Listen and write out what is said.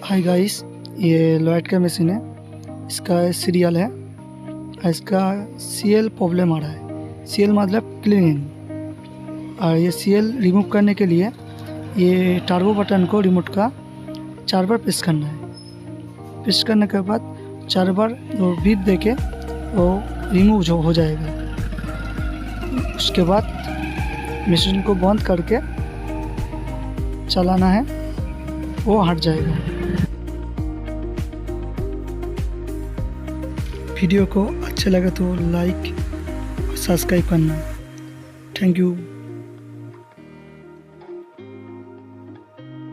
Hi guys, ये Lloyd का machine है। इसका सीरियल है। इसका सीएल प्रॉब्लम आ रहा है। सीएल मतलब क्लीनिंग। और ये सीएल रिमूव करने के लिए ये टर्बो बटन को रिमोट का 4 बार प्रेस करना है। प्रेस करने के बाद 4 बार वो बीप देके वो रिमूव हो जाएगा। उसके बाद मशीन को बंद करके चलाना है, वो हट जाएगा। वीडियो को अच्छा लगा तो लाइक और सब्सक्राइब करना। Thank you.